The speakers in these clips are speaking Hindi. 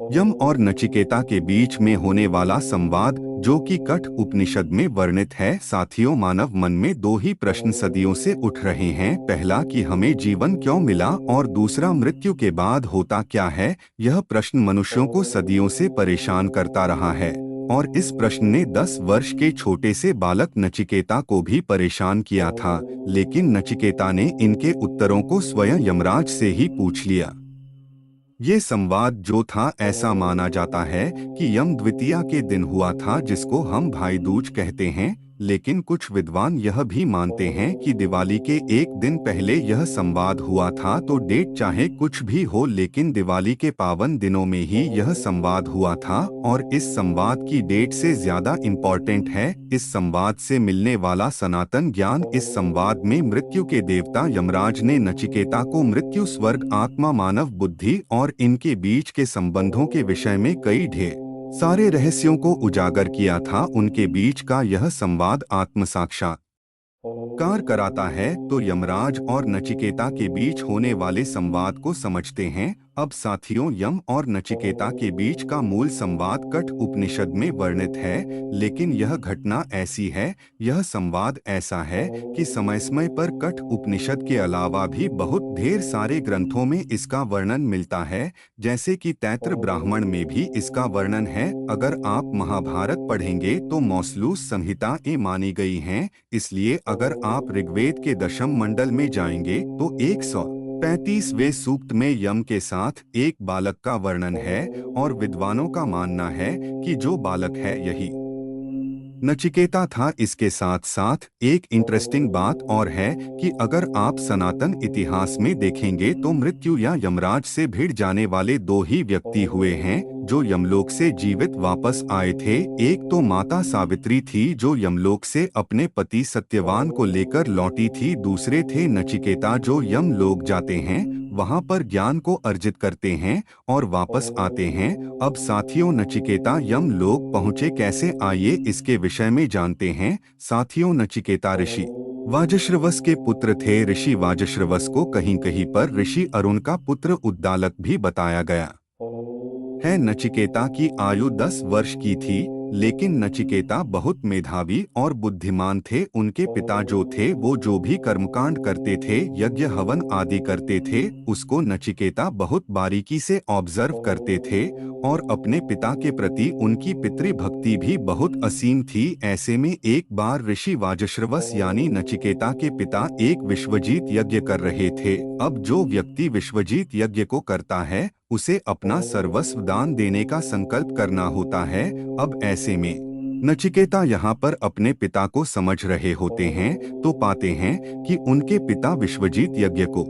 यम और नचिकेता के बीच में होने वाला संवाद, जो कि कठ उपनिषद में वर्णित है। साथियों, मानव मन में दो ही प्रश्न सदियों से उठ रहे हैं। पहला कि हमें जीवन क्यों मिला, और दूसरा मृत्यु के बाद होता क्या है। यह प्रश्न मनुष्यों को सदियों से परेशान करता रहा है, और इस प्रश्न ने 10 वर्ष के छोटे से बालक नचिकेता को भी परेशान किया था। लेकिन नचिकेता ने इनके उत्तरों को स्वयं यमराज से ही पूछ लिया। ये संवाद जो था, ऐसा माना जाता है कि यम द्वितीया के दिन हुआ था, जिसको हम भाई दूज कहते हैं। लेकिन कुछ विद्वान यह भी मानते हैं कि दिवाली के एक दिन पहले यह संवाद हुआ था। तो डेट चाहे कुछ भी हो, लेकिन दिवाली के पावन दिनों में ही यह संवाद हुआ था। और इस संवाद की डेट से ज्यादा इम्पोर्टेंट है इस संवाद से मिलने वाला सनातन ज्ञान। इस संवाद में मृत्यु के देवता यमराज ने नचिकेता को मृत्यु, स्वर्ग, आत्मा, मानव बुद्धि और इनके बीच के संबंधों के विषय में कई ढेर सारे रहस्यों को उजागर किया था। उनके बीच का यह संवाद आत्म साक्षात्कार कराता है। तो यमराज और नचिकेता के बीच होने वाले संवाद को समझते हैं। अब साथियों, यम और नचिकेता के बीच का मूल संवाद कठ उपनिषद में वर्णित है। लेकिन यह घटना ऐसी है, यह संवाद ऐसा है कि समय समय पर कठ उपनिषद के अलावा भी बहुत ढेर सारे ग्रंथों में इसका वर्णन मिलता है। जैसे कि तैत्र ब्राह्मण में भी इसका वर्णन है। अगर आप महाभारत पढ़ेंगे तो मौसलूस संहिता ए मानी गई हैं। इसलिए अगर आप ऋग्वेद के दशम मंडल में जाएंगे तो 135वें सूक्त में यम के साथ एक बालक का वर्णन है, और विद्वानों का मानना है कि जो बालक है यही नचिकेता था। इसके साथ साथ एक इंटरेस्टिंग बात और है कि अगर आप सनातन इतिहास में देखेंगे तो मृत्यु या यमराज से भिड़ जाने वाले दो ही व्यक्ति हुए हैं जो यमलोक से जीवित वापस आए थे। एक तो माता सावित्री थी, जो यमलोक से अपने पति सत्यवान को लेकर लौटी थी। दूसरे थे नचिकेता, जो यमलोक जाते हैं, वहां पर ज्ञान को अर्जित करते हैं और वापस आते हैं। अब साथियों, नचिकेता यमलोक पहुँचे कैसे, आइए इसके विषय में जानते हैं। साथियों, नचिकेता ऋषि वाजश्रवस के पुत्र थे। ऋषि वाजश्रवस को कहीं कहीं पर ऋषि अरुण का पुत्र उद्दालक भी बताया गया है। नचिकेता की आयु 10 वर्ष की थी, लेकिन नचिकेता बहुत मेधावी और बुद्धिमान थे। उनके पिता जो थे वो जो भी कर्मकांड करते थे, यज्ञ हवन आदि करते थे, उसको नचिकेता बहुत बारीकी से ऑब्जर्व करते थे। और अपने पिता के प्रति उनकी पितृभक्ति भी बहुत असीम थी। ऐसे में एक बार ऋषि वाजश्रवस यानी नचिकेता के पिता एक विश्वजीत यज्ञ कर रहे थे। अब जो व्यक्ति विश्वजीत यज्ञ को करता है, उसे अपना सर्वस्व दान देने का संकल्प करना होता है। अब ऐसे में नचिकेता यहाँ पर अपने पिता को समझ रहे होते हैं, तो पाते हैं कि उनके पिता विश्वजीत यज्ञ को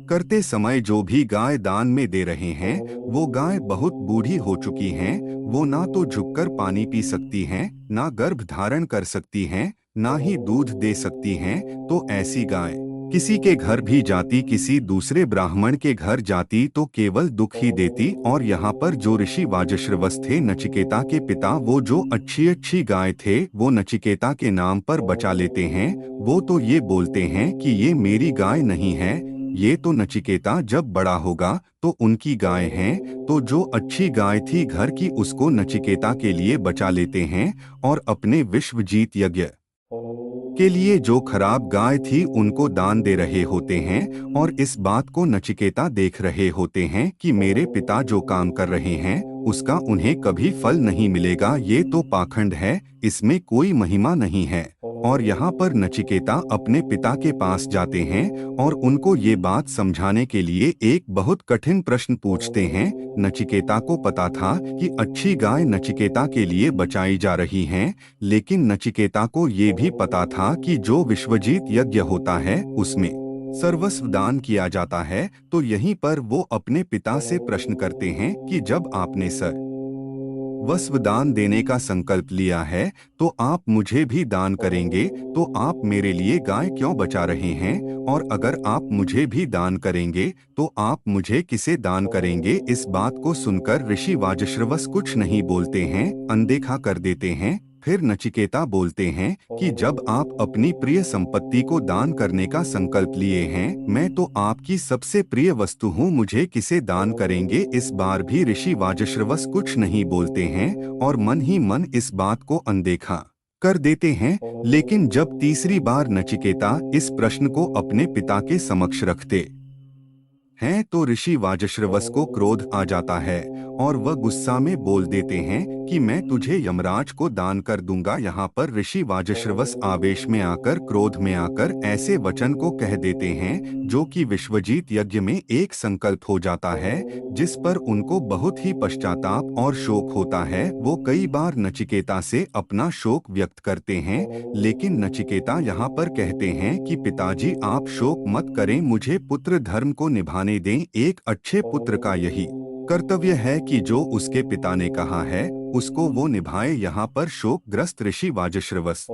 करते समय जो भी गाय दान में दे रहे हैं, वो गाय बहुत बूढ़ी हो चुकी हैं। वो ना तो झुककर पानी पी सकती हैं, ना गर्भ धारण कर सकती हैं, ना ही दूध दे सकती हैं। तो ऐसी गाय किसी के घर भी जाती, किसी दूसरे ब्राह्मण के घर जाती, तो केवल दुख ही देती। और यहाँ पर जो ऋषि वाजश्रवस थे, नचिकेता के पिता, वो जो अच्छी अच्छी गाय थे वो नचिकेता के नाम पर बचा लेते हैं। वो तो ये बोलते हैं कि ये मेरी गाय नहीं है, ये तो नचिकेता जब बड़ा होगा तो उनकी गाय हैं। तो जो अच्छी गाय थी घर की, उसको नचिकेता के लिए बचा लेते हैं, और अपने विश्वजीत यज्ञ के लिए जो खराब गाय थी उनको दान दे रहे होते हैं। और इस बात को नचिकेता देख रहे होते हैं कि मेरे पिता जो काम कर रहे हैं उसका उन्हें कभी फल नहीं मिलेगा। ये तो पाखंड है, इसमें कोई महिमा नहीं है। और यहाँ पर नचिकेता अपने पिता के पास जाते हैं और उनको ये बात समझाने के लिए एक बहुत कठिन प्रश्न पूछते हैं। नचिकेता को पता था कि अच्छी गाय नचिकेता के लिए बचाई जा रही हैं, लेकिन नचिकेता को ये भी पता था कि जो विश्वजीत यज्ञ होता है उसमें सर्वस्व दान किया जाता है। तो यहीं पर वो अपने पिता से प्रश्न करते हैं कि जब आपने सर्वस्व दान देने का संकल्प लिया है, तो आप मुझे भी दान करेंगे, तो आप मेरे लिए गाय क्यों बचा रहे हैं? और अगर आप मुझे भी दान करेंगे तो आप मुझे किसे दान करेंगे? इस बात को सुनकर ऋषि वाजश्रवस कुछ नहीं बोलते हैं, अनदेखा कर देते हैं। फिर नचिकेता बोलते हैं कि जब आप अपनी प्रिय संपत्ति को दान करने का संकल्प लिए हैं, मैं तो आपकी सबसे प्रिय वस्तु हूँ, मुझे किसे दान करेंगे। इस बार भी ऋषि वाजश्रवस कुछ नहीं बोलते हैं और मन ही मन इस बात को अनदेखा कर देते हैं। लेकिन जब तीसरी बार नचिकेता इस प्रश्न को अपने पिता के समक्ष रखते हैं तो ऋषि वाजश्रवस को क्रोध आ जाता है और वह गुस्सा में बोल देते हैं कि मैं तुझे यमराज को दान कर दूंगा। यहाँ पर ऋषि वाजश्रवस आवेश में आकर, क्रोध में आकर ऐसे वचन को कह देते हैं जो कि विश्वजीत यज्ञ में एक संकल्प हो जाता है, जिस पर उनको बहुत ही पश्चाताप और शोक होता है। वो कई बार नचिकेता से अपना शोक व्यक्त करते हैं, लेकिन नचिकेता यहाँ पर कहते हैं कि पिताजी आप शोक मत करें, मुझे पुत्र धर्म को निभाने दें। एक अच्छे पुत्र का यही कर्तव्य है कि जो उसके पिता ने कहा है उसको वो निभाए। यहाँ पर शोकग्रस्त ऋषि वाजश्रवस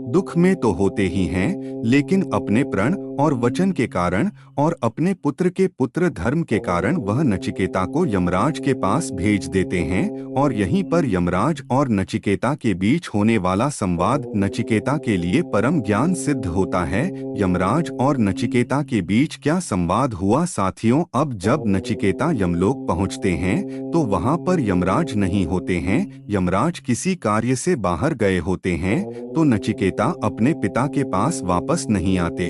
दुख में तो होते ही हैं, लेकिन अपने प्रण और वचन के कारण और अपने पुत्र के पुत्र धर्म के कारण वह नचिकेता को यमराज के पास भेज देते हैं। और यहीं पर यमराज और नचिकेता के बीच होने वाला संवाद नचिकेता के लिए परम ज्ञान सिद्ध होता है। यमराज और नचिकेता के बीच क्या संवाद हुआ साथियों? अब जब नचिकेता यमलोक पहुंचते हैं तो वहां पर यमराज नहीं होते हैं, यमराज किसी कार्य से बाहर गए होते हैं। तो नचिकेता अपने पिता के पास वापस नहीं आते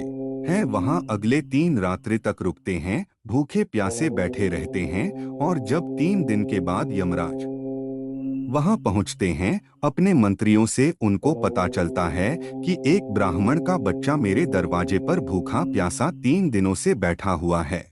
हैं, वहां अगले 3 रात्रि तक रुकते हैं, भूखे प्यासे बैठे रहते हैं। और जब 3 दिन के बाद यमराज वहां पहुंचते हैं, अपने मंत्रियों से उनको पता चलता है कि एक ब्राह्मण का बच्चा मेरे दरवाजे पर भूखा प्यासा 3 दिनों से बैठा हुआ है।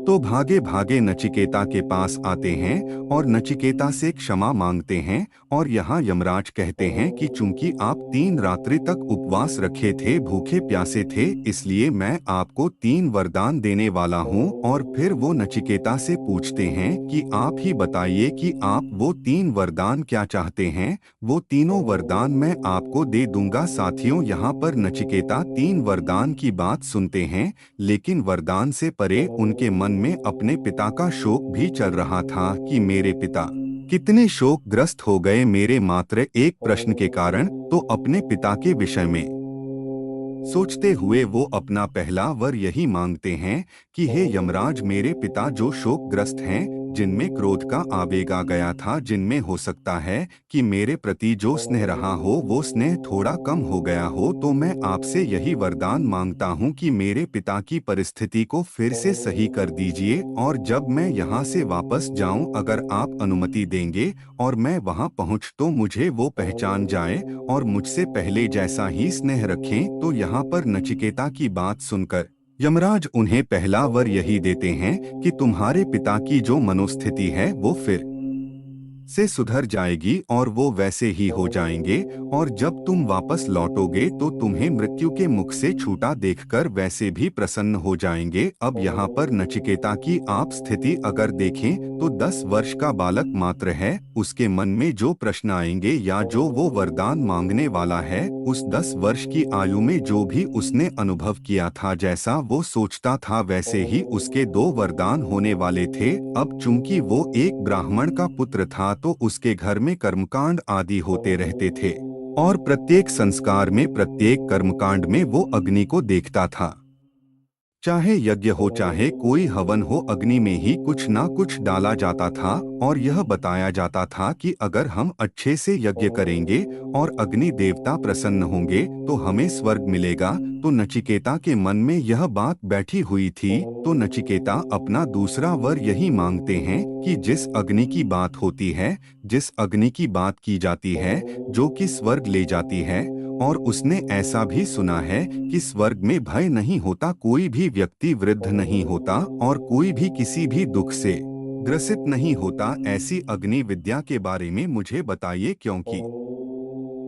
तो भागे भागे नचिकेता के पास आते हैं और नचिकेता से क्षमा मांगते हैं। और यहाँ यमराज कहते हैं कि चूंकि आप 3 रात्रि तक उपवास रखे थे, भूखे प्यासे थे, इसलिए मैं आपको 3 वरदान देने वाला हूँ। और फिर वो नचिकेता से पूछते हैं कि आप ही बताइए कि आप वो 3 वरदान क्या चाहते हैं। वो तीनों वरदान मैं आपको दे दूंगा। साथियों, यहाँ पर नचिकेता 3 वरदान की बात सुनते हैं, लेकिन वरदान से परे उनके मन में अपने पिता का शोक भी चल रहा था कि मेरे पिता कितने शोकग्रस्त हो गए मेरे मात्र एक प्रश्न के कारण। तो अपने पिता के विषय में सोचते हुए वो अपना पहला वर यही मांगते हैं कि हे यमराज, मेरे पिता जो शोकग्रस्त हैं, जिनमें क्रोध का आवेग आ गया था, जिनमें हो सकता है कि मेरे प्रति जो स्नेह रहा हो वो स्नेह थोड़ा कम हो गया हो, तो मैं आपसे यही वरदान मांगता हूँ कि मेरे पिता की परिस्थिति को फिर से सही कर दीजिए। और जब मैं यहाँ से वापस जाऊँ, अगर आप अनुमति देंगे और मैं वहाँ पहुँच तो मुझे वो पहचान जाए और मुझसे पहले जैसा ही स्नेह रखें। तो यहाँ पर नचिकेता की बात सुनकर यमराज उन्हें पहला वर यही देते हैं कि तुम्हारे पिता की जो मनोस्थिति है वो फिर से सुधर जाएगी और वो वैसे ही हो जाएंगे। और जब तुम वापस लौटोगे तो तुम्हें मृत्यु के मुख से छूटा देखकर वैसे भी प्रसन्न हो जाएंगे। अब यहाँ पर नचिकेता की आप स्थिति अगर देखें तो 10 वर्ष का बालक मात्र है, उसके मन में जो प्रश्न आएंगे या जो वो वरदान मांगने वाला है, उस 10 वर्ष की आयु में जो भी उसने अनुभव किया था, जैसा वो सोचता था वैसे ही उसके 2 वरदान होने वाले थे। अब चूंकि वो एक ब्राह्मण का पुत्र था तो उसके घर में कर्मकांड आदि होते रहते थे और प्रत्येक संस्कार में, प्रत्येक कर्मकांड में वो अग्नि को देखता था। चाहे यज्ञ हो चाहे कोई हवन हो, अग्नि में ही कुछ ना कुछ डाला जाता था और यह बताया जाता था कि अगर हम अच्छे से यज्ञ करेंगे और अग्नि देवता प्रसन्न होंगे तो हमें स्वर्ग मिलेगा। तो नचिकेता के मन में यह बात बैठी हुई थी। तो नचिकेता अपना दूसरा वर यही मांगते हैं कि जिस अग्नि की बात होती है, जिस अग्नि की बात की जाती है, जो कि स्वर्ग ले जाती है, और उसने ऐसा भी सुना है कि स्वर्ग में भय नहीं होता, कोई भी व्यक्ति वृद्ध नहीं होता और कोई भी किसी भी दुख से ग्रसित नहीं होता। ऐसी अग्नि विद्या के बारे में मुझे बताइए, क्योंकि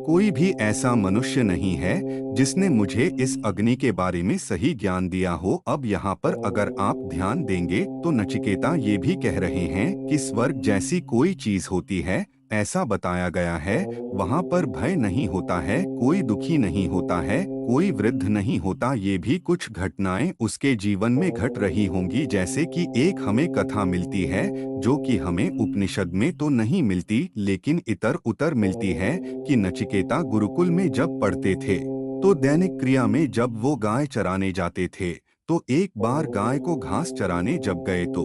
कोई भी ऐसा मनुष्य नहीं है जिसने मुझे इस अग्नि के बारे में सही ज्ञान दिया हो। अब यहाँ पर अगर आप ध्यान देंगे तो नचिकेता ये भी कह रहे हैं कि स्वर्ग जैसी कोई चीज होती है ऐसा बताया गया है। वहाँ पर भय नहीं होता है, कोई दुखी नहीं होता है, कोई वृद्ध नहीं होता। ये भी कुछ घटनाएं उसके जीवन में घट रही होंगी, जैसे कि एक हमें कथा मिलती है जो कि हमें उपनिषद में तो नहीं मिलती लेकिन इतर उतर मिलती है, कि नचिकेता गुरुकुल में जब पढ़ते थे तो दैनिक क्रिया में जब वो गाय चराने जाते थे, तो एक बार गाय को घास चराने जब गए तो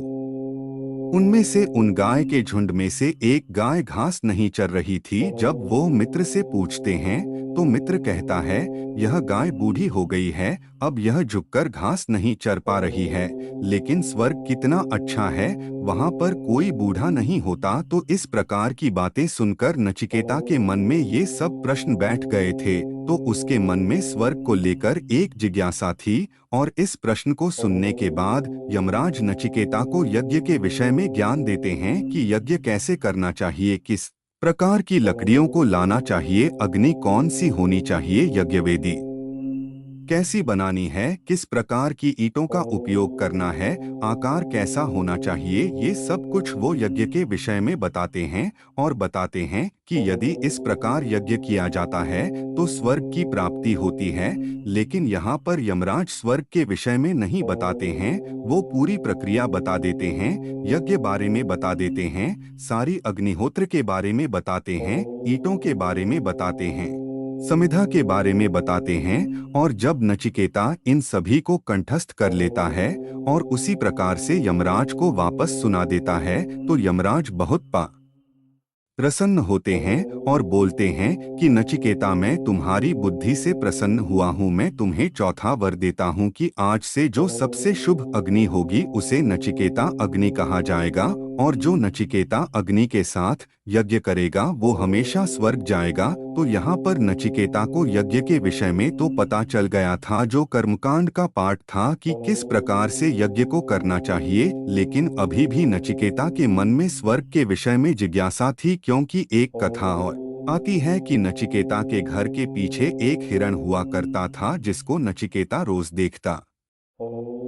उनमें से उन गाय के झुंड में से एक गाय घास नहीं चर रही थी। जब वो मित्र से पूछते हैं तो मित्र कहता है, यह गाय बूढ़ी हो गई है, अब यह झुककर घास नहीं चर पा रही है। लेकिन स्वर्ग कितना अच्छा है, वहाँ पर कोई बूढ़ा नहीं होता। तो इस प्रकार की बातें सुनकर नचिकेता के मन में ये सब प्रश्न बैठ गए थे। तो उसके मन में स्वर्ग को लेकर एक जिज्ञासा थी, और इस प्रश्न को सुनने के बाद यमराज नचिकेता को यज्ञ के विषय में ज्ञान देते हैं कि यज्ञ कैसे करना चाहिए, किस प्रकार की लकड़ियों को लाना चाहिए, अग्नि कौन सी होनी चाहिए, यज्ञवेदी कैसी बनानी है, किस प्रकार की ईंटों का उपयोग करना है, आकार कैसा होना चाहिए। ये सब कुछ वो यज्ञ के विषय में बताते हैं और बताते हैं कि यदि इस प्रकार यज्ञ किया जाता है तो स्वर्ग की प्राप्ति होती है। लेकिन यहाँ पर यमराज स्वर्ग के विषय में नहीं बताते हैं, वो पूरी प्रक्रिया बता देते हैं, यज्ञ बारे में बता देते हैं, सारी अग्निहोत्र के बारे में बताते हैं, ईंटों के बारे में बताते हैं, समिधा के बारे में बताते हैं। और जब नचिकेता इन सभी को कंठस्थ कर लेता है और उसी प्रकार से यमराज को वापस सुना देता है, तो यमराज बहुत प्रसन्न होते हैं और बोलते हैं कि नचिकेता, मैं तुम्हारी बुद्धि से प्रसन्न हुआ हूँ। मैं तुम्हें चौथा वर देता हूँ कि आज से जो सबसे शुभ अग्नि होगी उसे नचिकेता अग्नि कहा जाएगा, और जो नचिकेता अग्नि के साथ यज्ञ करेगा वो हमेशा स्वर्ग जाएगा। तो यहाँ पर नचिकेता को यज्ञ के विषय में तो पता चल गया था, जो कर्मकांड का पाठ था कि किस प्रकार से यज्ञ को करना चाहिए। लेकिन अभी भी नचिकेता के मन में स्वर्ग के विषय में जिज्ञासा थी, क्योंकि एक कथा और आती है कि नचिकेता के घर के पीछे एक हिरण हुआ करता था, जिसको नचिकेता रोज देखता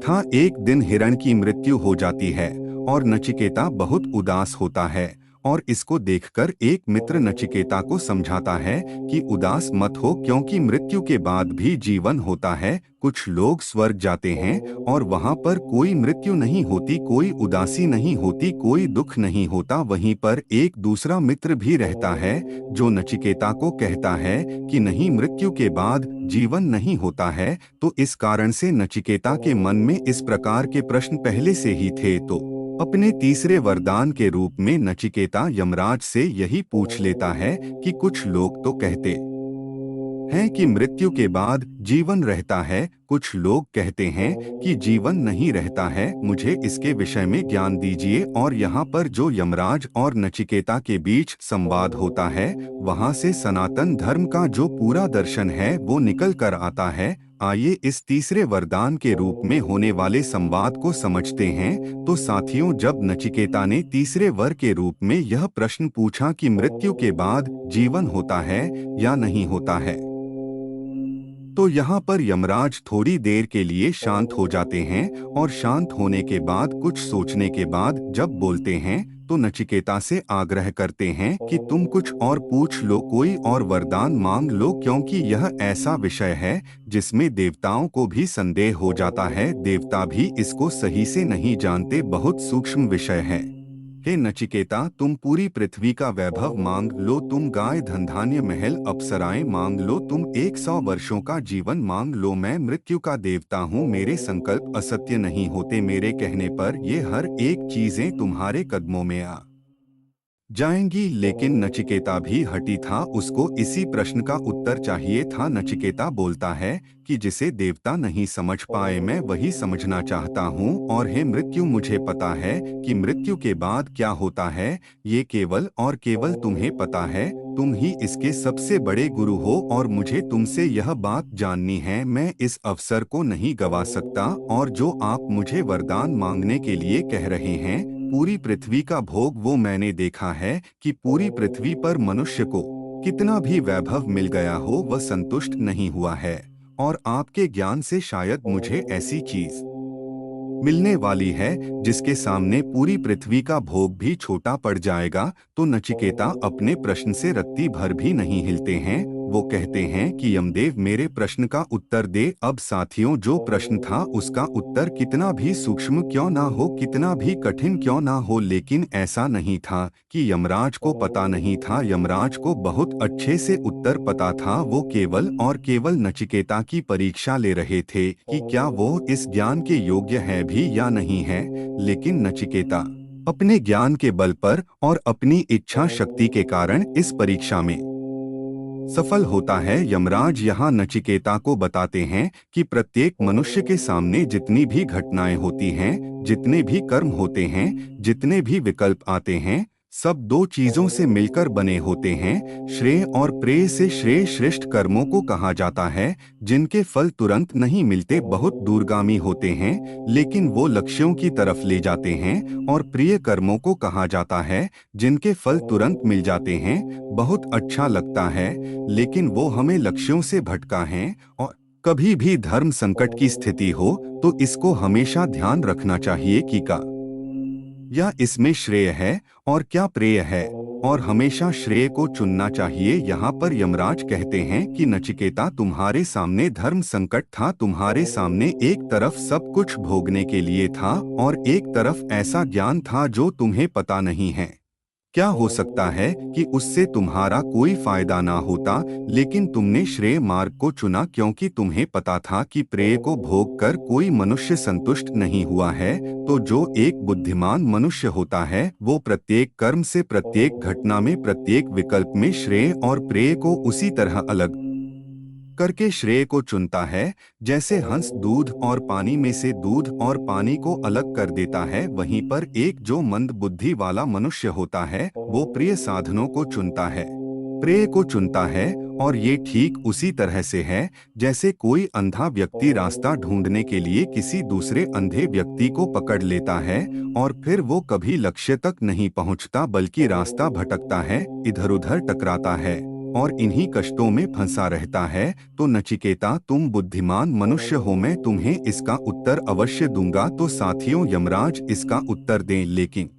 था। एक दिन हिरण की मृत्यु हो जाती है और नचिकेता बहुत उदास होता है, और इसको देखकर एक मित्र नचिकेता को समझाता है कि उदास मत हो, क्योंकि मृत्यु के बाद भी जीवन होता है। कुछ लोग स्वर्ग जाते हैं और वहां पर कोई मृत्यु नहीं होती, कोई उदासी नहीं होती, कोई दुख नहीं होता। वहीं पर एक दूसरा मित्र भी रहता है जो नचिकेता को कहता है कि नहीं, मृत्यु के बाद जीवन नहीं होता है। तो इस कारण से नचिकेता के मन में इस प्रकार के प्रश्न पहले से ही थे। तो अपने तीसरे वरदान के रूप में नचिकेता यमराज से यही पूछ लेता है कि कुछ लोग तो कहते हैं कि मृत्यु के बाद जीवन रहता है, कुछ लोग कहते हैं कि जीवन नहीं रहता है। मुझे इसके विषय में ज्ञान दीजिए। और यहाँ पर जो यमराज और नचिकेता के बीच संवाद होता है, वहाँ से सनातन धर्म का जो पूरा दर्शन है वो निकल कर आता है। आइए इस तीसरे वरदान के रूप में होने वाले संवाद को समझते हैं। तो साथियों, जब नचिकेता ने तीसरे वर के रूप में यह प्रश्न पूछा कि मृत्यु के बाद जीवन होता है या नहीं होता है, तो यहाँ पर यमराज थोड़ी देर के लिए शांत हो जाते हैं, और शांत होने के बाद कुछ सोचने के बाद जब बोलते हैं तो नचिकेता से आग्रह करते हैं कि तुम कुछ और पूछ लो, कोई और वरदान मांग लो, क्योंकि यह ऐसा विषय है जिसमें देवताओं को भी संदेह हो जाता है। देवता भी इसको सही से नहीं जानते, बहुत सूक्ष्म विषय है। हे नचिकेता, तुम पूरी पृथ्वी का वैभव मांग लो, तुम गाय, धन, धान्य, महल, अप्सराएं मांग लो, तुम 100 वर्षों का जीवन मांग लो। मैं मृत्यु का देवता हूँ, मेरे संकल्प असत्य नहीं होते, मेरे कहने पर ये हर एक चीजें तुम्हारे कदमों में आ जाएंगी। लेकिन नचिकेता भी हठी था, उसको इसी प्रश्न का उत्तर चाहिए था। नचिकेता बोलता है कि जिसे देवता नहीं समझ पाए मैं वही समझना चाहता हूँ, और हे मृत्यु, मुझे पता है कि मृत्यु के बाद क्या होता है, ये केवल और केवल तुम्हें पता है। तुम ही इसके सबसे बड़े गुरु हो और मुझे तुमसे यह बात जाननी है। मैं इस अवसर को नहीं गवा सकता, और जो आप मुझे वरदान मांगने के लिए कह रहे हैं, पूरी पृथ्वी का भोग, वो मैंने देखा है कि पूरी पृथ्वी पर मनुष्य को कितना भी वैभव मिल गया हो वह संतुष्ट नहीं हुआ है, और आपके ज्ञान से शायद मुझे ऐसी चीज मिलने वाली है, जिसके सामने पूरी पृथ्वी का भोग भी छोटा पड़ जाएगा। तो नचिकेता अपने प्रश्न से रत्ती भर भी नहीं हिलते हैं। वो कहते हैं कि यमदेव मेरे प्रश्न का उत्तर दे। अब साथियों, जो प्रश्न था उसका उत्तर कितना भी सूक्ष्म क्यों ना हो, कितना भी कठिन क्यों ना हो, लेकिन ऐसा नहीं था कि यमराज को पता नहीं था। यमराज को बहुत अच्छे से उत्तर पता था। वो केवल और केवल नचिकेता की परीक्षा ले रहे थे कि क्या वो इस ज्ञान के योग्य है भी या नहीं है। लेकिन नचिकेता अपने ज्ञान के बल पर और अपनी इच्छा शक्ति के कारण इस परीक्षा में सफल होता है। यमराज यहाँ नचिकेता को बताते हैं कि प्रत्येक मनुष्य के सामने जितनी भी घटनाएं होती हैं, जितने भी कर्म होते हैं, जितने भी विकल्प आते हैं, सब दो चीजों से मिलकर बने होते हैं। श्रेय और प्रेय से श्रेय श्रेष्ठ कर्मों को कहा जाता है, जिनके फल तुरंत नहीं मिलते, बहुत दूरगामी होते हैं, लेकिन वो लक्ष्यों की तरफ ले जाते हैं। और प्रिय कर्मों को कहा जाता है, जिनके फल तुरंत मिल जाते हैं, बहुत अच्छा लगता है, लेकिन वो हमें लक्ष्यों से भटका है। और कभी भी धर्म संकट की स्थिति हो तो इसको हमेशा ध्यान रखना चाहिए कि का या इसमें श्रेय है और क्या प्रेय है, और हमेशा श्रेय को चुनना चाहिए। यहाँ पर यमराज कहते हैं कि नचिकेता, तुम्हारे सामने धर्म संकट था, तुम्हारे सामने एक तरफ सब कुछ भोगने के लिए था और एक तरफ ऐसा ज्ञान था जो तुम्हें पता नहीं है। क्या हो सकता है कि उससे तुम्हारा कोई फायदा ना होता, लेकिन तुमने श्रेय मार्ग को चुना क्योंकि तुम्हें पता था कि प्रेय को भोग कर कोई मनुष्य संतुष्ट नहीं हुआ है। तो जो एक बुद्धिमान मनुष्य होता है, वो प्रत्येक कर्म से, प्रत्येक घटना में, प्रत्येक विकल्प में श्रेय और प्रेय को उसी तरह अलग करके श्रेय को चुनता है। जैसे हंस दूध और पानी में से दूध और पानी को अलग कर देता है, वहीं पर एक जो मंद बुद्धि वाला मनुष्य होता है, वो प्रिय साधनों को चुनता है, प्रेय को चुनता है। और ये ठीक उसी तरह से है जैसे कोई अंधा व्यक्ति रास्ता ढूंढने के लिए किसी दूसरे अंधे व्यक्ति को पकड़ लेता है और फिर वो कभी लक्ष्य तक नहीं पहुंचता, बल्कि रास्ता भटकता है, इधर-उधर टकराता है और इन्हीं कष्टों में फंसा रहता है। तो नचिकेता, तुम बुद्धिमान मनुष्य हो, मैं तुम्हें इसका उत्तर अवश्य दूंगा। तो साथियों, यमराज इसका उत्तर दें, लेकिन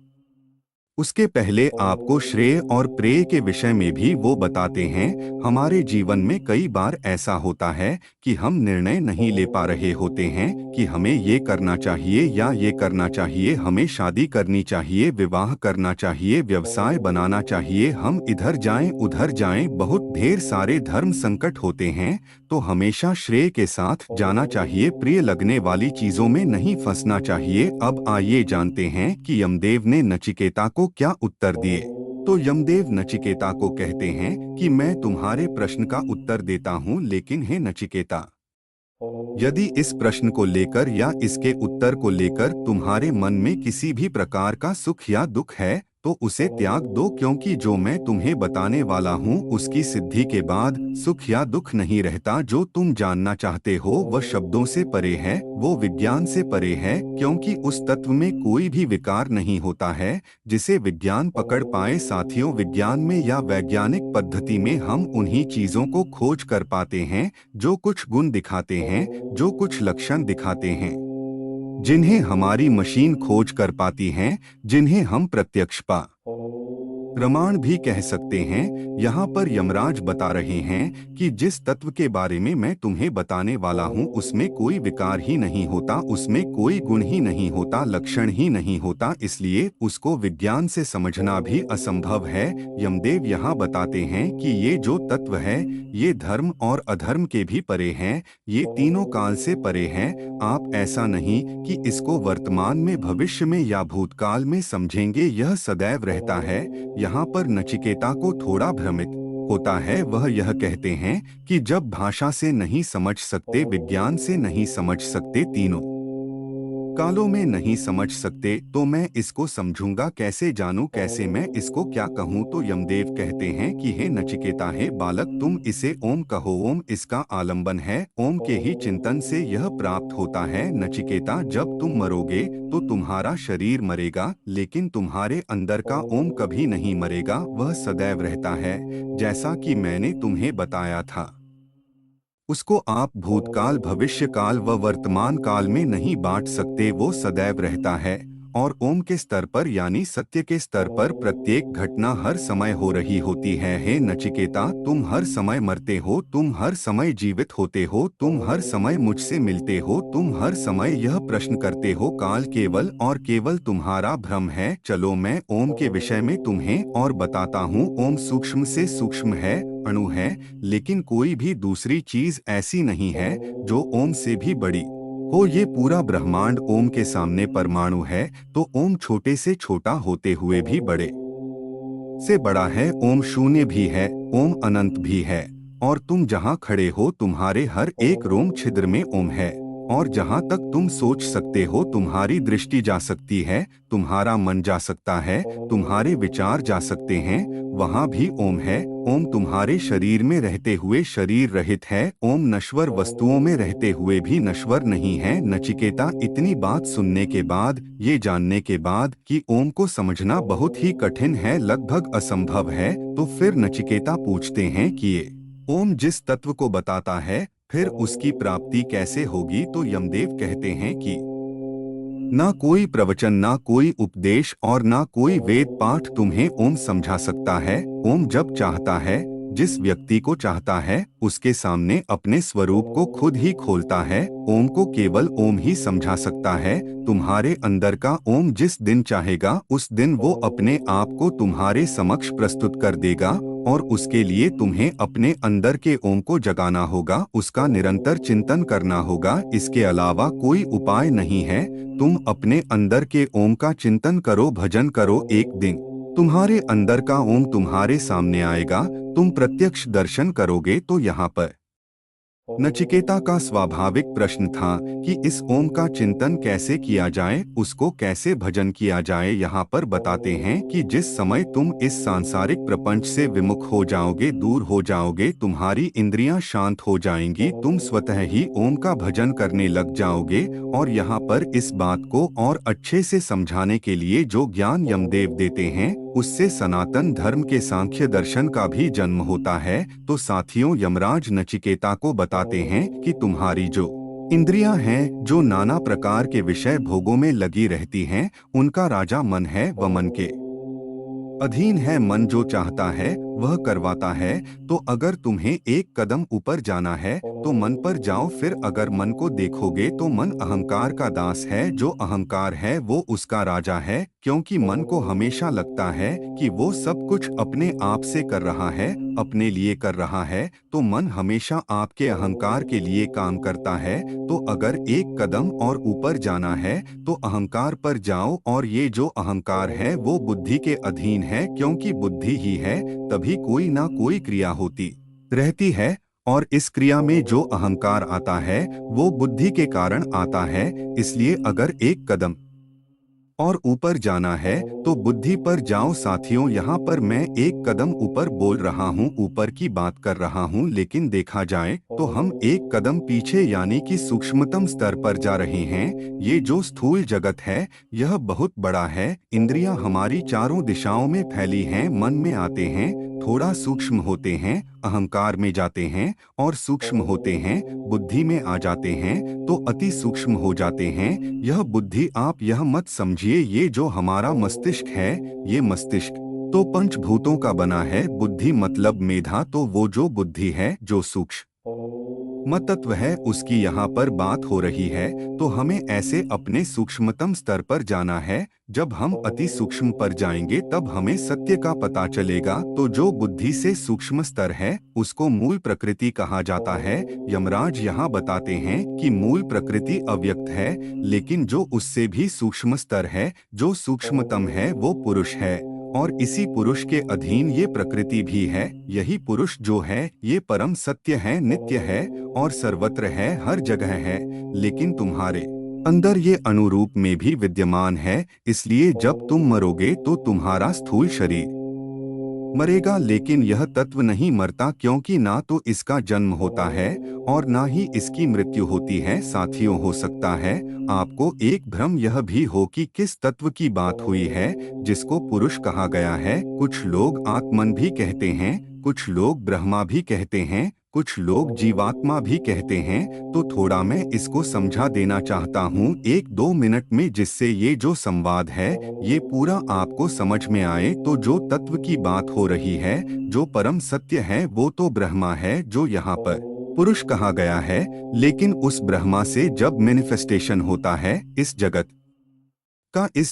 उसके पहले आपको श्रेय और प्रेय के विषय में भी वो बताते हैं। हमारे जीवन में कई बार ऐसा होता है कि हम निर्णय नहीं ले पा रहे होते हैं कि हमें ये करना चाहिए या ये करना चाहिए, हमें शादी करनी चाहिए, विवाह करना चाहिए, व्यवसाय बनाना चाहिए, हम इधर जाएं उधर जाएं, बहुत ढेर सारे धर्म संकट होते हैं। तो हमेशा श्रेय के साथ जाना चाहिए, प्रिय लगने वाली चीजों में नहीं फंसना चाहिए। अब आइए जानते हैं कि यमदेव ने नचिकेता को क्या उत्तर दिए। तो यमदेव नचिकेता को कहते हैं कि मैं तुम्हारे प्रश्न का उत्तर देता हूँ, लेकिन हे नचिकेता, यदि इस प्रश्न को लेकर या इसके उत्तर को लेकर तुम्हारे मन में किसी भी प्रकार का सुख या दुख है, तो उसे त्याग दो, क्योंकि जो मैं तुम्हें बताने वाला हूँ उसकी सिद्धि के बाद सुख या दुख नहीं रहता। जो तुम जानना चाहते हो वह शब्दों से परे है, वो विज्ञान से परे है, क्योंकि उस तत्व में कोई भी विकार नहीं होता है जिसे विज्ञान पकड़ पाए। साथियों, विज्ञान में या वैज्ञानिक पद्धति में हम उन्हीं चीजों को खोज कर पाते हैं जो कुछ गुण दिखाते हैं, जो कुछ लक्षण दिखाते हैं, जिन्हें हमारी मशीन खोज कर पाती हैं, जिन्हें हम प्रत्यक्ष प्रमाण भी कह सकते हैं। यहाँ पर यमराज बता रहे हैं कि जिस तत्व के बारे में मैं तुम्हें बताने वाला हूँ उसमें कोई विकार ही नहीं होता, उसमें कोई गुण ही नहीं होता, लक्षण ही नहीं होता, इसलिए उसको विज्ञान से समझना भी असंभव है। यमदेव यहाँ बताते हैं कि ये जो तत्व है, ये धर्म और अधर्म के भी परे हैं, ये तीनों काल से परे हैं। आप ऐसा नहीं कि इसको वर्तमान में, भविष्य में या भूतकाल में समझेंगे, यह सदैव रहता है। यहाँ पर नचिकेता को थोड़ा भ्रमित होता है। वह यह कहते हैं कि जब भाषा से नहीं समझ सकते, विज्ञान से नहीं समझ सकते, तीनों कालों में नहीं समझ सकते, तो मैं इसको समझूंगा कैसे, जानूं कैसे, मैं इसको क्या कहूं। तो यमदेव कहते हैं कि हे नचिकेता, हे बालक, तुम इसे ओम कहो। ओम इसका आलंबन है, ओम के ही चिंतन से यह प्राप्त होता है। नचिकेता, जब तुम मरोगे तो तुम्हारा शरीर मरेगा, लेकिन तुम्हारे अंदर का ओम कभी नहीं मरेगा, वह सदैव रहता है, जैसा कि मैंने तुम्हें बताया था। उसको आप भूतकाल, भविष्य काल व वर्तमान काल में नहीं बांट सकते, वो सदैव रहता है। और ओम के स्तर पर यानी सत्य के स्तर पर प्रत्येक घटना हर समय हो रही होती है। हे नचिकेता, तुम हर समय मरते हो, तुम हर समय जीवित होते हो, तुम हर समय मुझसे मिलते हो, तुम हर समय यह प्रश्न करते हो। काल केवल और केवल तुम्हारा भ्रम है। चलो मैं ओम के विषय में तुम्हें और बताता हूँ। ओम सूक्ष्म से सूक्ष्म है, अणु है, लेकिन कोई भी दूसरी चीज ऐसी नहीं है जो ओम से भी बड़ी हो। ये पूरा ब्रह्मांड ओम के सामने परमाणु है, तो ओम छोटे से छोटा होते हुए भी बड़े से बड़ा है। ओम शून्य भी है, ओम अनंत भी है। और तुम जहाँ खड़े हो, तुम्हारे हर एक रोम छिद्र में ओम है। और जहाँ तक तुम सोच सकते हो, तुम्हारी दृष्टि जा सकती है, तुम्हारा मन जा सकता है, तुम्हारे विचार जा सकते हैं, वहाँ भी ओम है। ओम तुम्हारे शरीर में रहते हुए शरीर रहित है। ओम नश्वर वस्तुओं में रहते हुए भी नश्वर नहीं है। नचिकेता, इतनी बात सुनने के बाद, ये जानने के बाद कि ओम को समझना बहुत ही कठिन है, लगभग असंभव है, तो फिर नचिकेता पूछते हैं कि ये ओम जिस तत्व को बताता है, फिर उसकी प्राप्ति कैसे होगी? तो यमदेव कहते हैं कि ना कोई प्रवचन, ना कोई उपदेश और ना कोई वेद पाठ तुम्हें ओम समझा सकता है। ओम जब चाहता है, जिस व्यक्ति को चाहता है, उसके सामने अपने स्वरूप को खुद ही खोलता है। ओम को केवल ओम ही समझा सकता है। तुम्हारे अंदर का ओम जिस दिन चाहेगा, उस दिन वो अपने आप को तुम्हारे समक्ष प्रस्तुत कर देगा। और उसके लिए तुम्हें अपने अंदर के ओम को जगाना होगा, उसका निरंतर चिंतन करना होगा। इसके अलावा कोई उपाय नहीं है। तुम अपने अंदर के ओम का चिंतन करो, भजन करो, एक दिन तुम्हारे अंदर का ओम तुम्हारे सामने आएगा, तुम प्रत्यक्ष दर्शन करोगे। तो यहाँ पर नचिकेता का स्वाभाविक प्रश्न था कि इस ओम का चिंतन कैसे किया जाए, उसको कैसे भजन किया जाए। यहाँ पर बताते हैं कि जिस समय तुम इस सांसारिक प्रपंच से विमुख हो जाओगे, दूर हो जाओगे, तुम्हारी इंद्रियां शांत हो जाएंगी, तुम स्वतः ही ओम का भजन करने लग जाओगे। और यहाँ पर इस बात को और अच्छे से समझाने के लिए जो ज्ञान यमदेव देते हैं, उससे सनातन धर्म के सांख्य दर्शन का भी जन्म होता है। तो साथियों, यमराज नचिकेता को बताते हैं कि तुम्हारी जो इंद्रियां हैं, जो नाना प्रकार के विषय भोगों में लगी रहती हैं, उनका राजा मन है, व मन के अधीन है। मन जो चाहता है वह करवाता है। तो अगर तुम्हें एक कदम ऊपर जाना है, तो मन पर जाओ। फिर अगर मन को देखोगे तो मन अहंकार का दास है। जो अहंकार है वो उसका राजा है, क्योंकि मन को हमेशा लगता है कि वो सब कुछ अपने आप से कर रहा है, अपने लिए कर रहा है। तो मन हमेशा आपके अहंकार के लिए काम करता है। तो अगर एक कदम और ऊपर जाना है, तो अहंकार पर जाओ। और ये जो अहंकार है वो बुद्धि के अधीन है, क्योंकि बुद्धि ही है तभी कोई ना कोई क्रिया होती रहती है। और इस क्रिया में जो अहंकार आता है वो बुद्धि के कारण आता है। इसलिए अगर एक कदम और ऊपर जाना है, तो बुद्धि पर जाओ। साथियों, यहाँ पर मैं एक कदम ऊपर बोल रहा हूँ, ऊपर की बात कर रहा हूँ, लेकिन देखा जाए तो हम एक कदम पीछे यानी कि सूक्ष्मतम स्तर पर जा रहे हैं। ये जो स्थूल जगत है, यह बहुत बड़ा है। इंद्रियां हमारी चारों दिशाओं में फैली हैं, मन में आते हैं, थोड़ा सूक्ष्म होते हैं, अहंकार में जाते हैं, और सूक्ष्म होते हैं, बुद्धि में आ जाते हैं, तो अति सूक्ष्म हो जाते हैं। यह बुद्धि, आप यह मत समझिए ये जो हमारा मस्तिष्क है, ये मस्तिष्क तो पंचभूतों का बना है। बुद्धि मतलब मेधा, तो वो जो बुद्धि है, जो सूक्ष्म तत्व है, उसकी यहाँ पर बात हो रही है। तो हमें ऐसे अपने सूक्ष्मतम स्तर पर जाना है। जब हम अति सूक्ष्म पर जाएंगे, तब हमें सत्य का पता चलेगा। तो जो बुद्धि से सूक्ष्म स्तर है, उसको मूल प्रकृति कहा जाता है। यमराज यहाँ बताते हैं कि मूल प्रकृति अव्यक्त है, लेकिन जो उससे भी सूक्ष्म स्तर है, जो सूक्ष्मतम है, वो पुरुष है। और इसी पुरुष के अधीन ये प्रकृति भी है। यही पुरुष जो है, ये परम सत्य है, नित्य है और सर्वत्र है, हर जगह है। लेकिन तुम्हारे अंदर ये अनुरूप में भी विद्यमान है। इसलिए जब तुम मरोगे तो तुम्हारा स्थूल शरीर मरेगा, लेकिन यह तत्व नहीं मरता, क्योंकि ना तो इसका जन्म होता है और ना ही इसकी मृत्यु होती है। साथियों, हो सकता है आपको एक भ्रम यह भी हो कि किस तत्व की बात हुई है जिसको पुरुष कहा गया है। कुछ लोग आत्मन भी कहते हैं, कुछ लोग ब्रह्मा भी कहते हैं, कुछ लोग जीवात्मा भी कहते हैं, तो थोड़ा मैं इसको समझा देना चाहता हूँ 1-2 मिनट में, जिससे ये जो संवाद है ये पूरा आपको समझ में आए। तो जो तत्व की बात हो रही है, जो परम सत्य है, वो तो ब्रह्मा है जो यहाँ पर पुरुष कहा गया है। लेकिन उस ब्रह्मा से जब मैनिफेस्टेशन होता है इस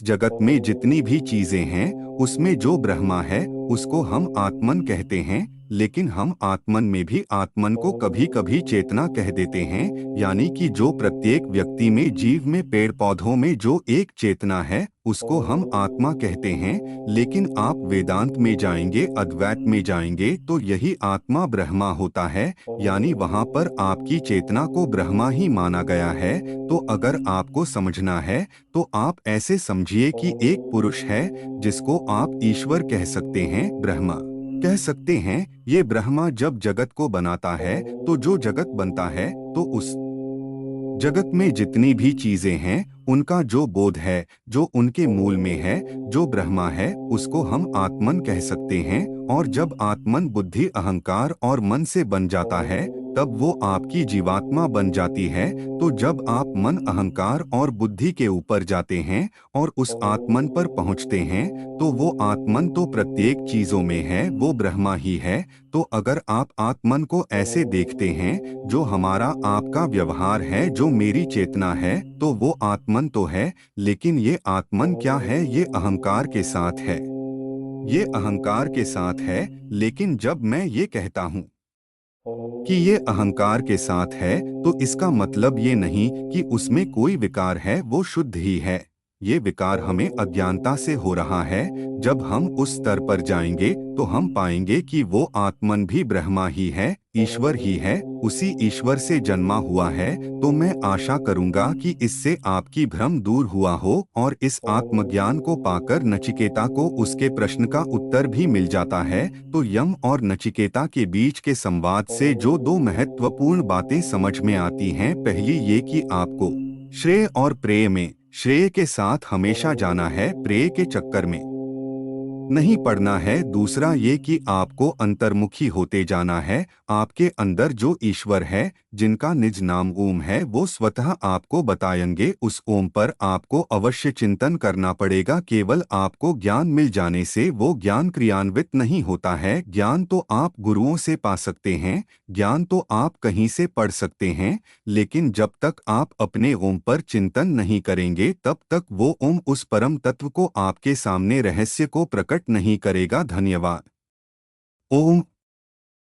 जगत में जितनी भी चीजें हैं, उसमें जो ब्रह्मा है उसको हम आत्मन कहते हैं। लेकिन हम आत्मन में भी आत्मन को कभी कभी चेतना कह देते हैं, यानी कि जो प्रत्येक व्यक्ति में, जीव में, पेड़ पौधों में जो एक चेतना है उसको हम आत्मा कहते हैं। लेकिन आप वेदांत में जाएंगे, अद्वैत में जाएंगे, तो यही आत्मा ब्रह्मा होता है, यानी वहाँ पर आपकी चेतना को ब्रह्मा ही माना गया है। तो अगर आपको समझना है तो आप ऐसे समझिए कि एक पुरुष है जिसको आप ईश्वर कह सकते हैं, ब्रह्मा कह सकते हैं। ये ब्रह्मा जब जगत को बनाता है, तो जो जगत बनता है तो उस जगत में जितनी भी चीजें हैं उनका जो बोध है, जो उनके मूल में है, जो ब्रह्मा है, उसको हम आत्मन कह सकते हैं। और जब आत्मन बुद्धि, अहंकार और मन से बन जाता है, तब वो आपकी जीवात्मा बन जाती है। तो जब आप मन, अहंकार और बुद्धि के ऊपर जाते हैं और उस आत्मन पर पहुंचते हैं, तो वो आत्मन तो प्रत्येक चीजों में है, वो ब्रह्मा ही है। तो अगर आप आत्मन को ऐसे देखते हैं, जो हमारा आपका व्यवहार है, जो मेरी चेतना है, तो वो आत्मन तो है। लेकिन ये आत्मन क्या है? ये अहंकार के साथ है। ये अहंकार के साथ है। लेकिन जब मैं ये कहता हूँ कि ये अहंकार के साथ है, तो इसका मतलब ये नहीं कि उसमें कोई विकार है, वो शुद्ध ही है। ये विकार हमें अज्ञानता से हो रहा है। जब हम उस स्तर पर जाएंगे तो हम पाएंगे कि वो आत्मन भी ब्रह्मा ही है, ईश्वर ही है, उसी ईश्वर से जन्मा हुआ है। तो मैं आशा करूंगा कि इससे आपकी भ्रम दूर हुआ हो और इस आत्मज्ञान को पाकर नचिकेता को उसके प्रश्न का उत्तर भी मिल जाता है। तो यम और नचिकेता के बीच के संवाद से जो दो महत्वपूर्ण बातें समझ में आती हैं, पहली ये कि आपको श्रेय और प्रेय में श्रेय के साथ हमेशा जाना है, प्रेय के चक्कर में नहीं पड़ना है। दूसरा ये कि आपको अंतर्मुखी होते जाना है। आपके अंदर जो ईश्वर है, जिनका निज नाम ओम है, वो स्वतः आपको बताएंगे। उस ओम पर आपको अवश्य चिंतन करना पड़ेगा। केवल आपको ज्ञान मिल जाने से वो ज्ञान क्रियान्वित नहीं होता है। ज्ञान तो आप गुरुओं से पा सकते हैं, ज्ञान तो आप कहीं से पढ़ सकते हैं, लेकिन जब तक आप अपने ओम पर चिंतन नहीं करेंगे, तब तक वो ओम उस परम तत्व को आपके सामने रहस्य को प्रकट नहीं करेगा। धन्यवाद। ओम।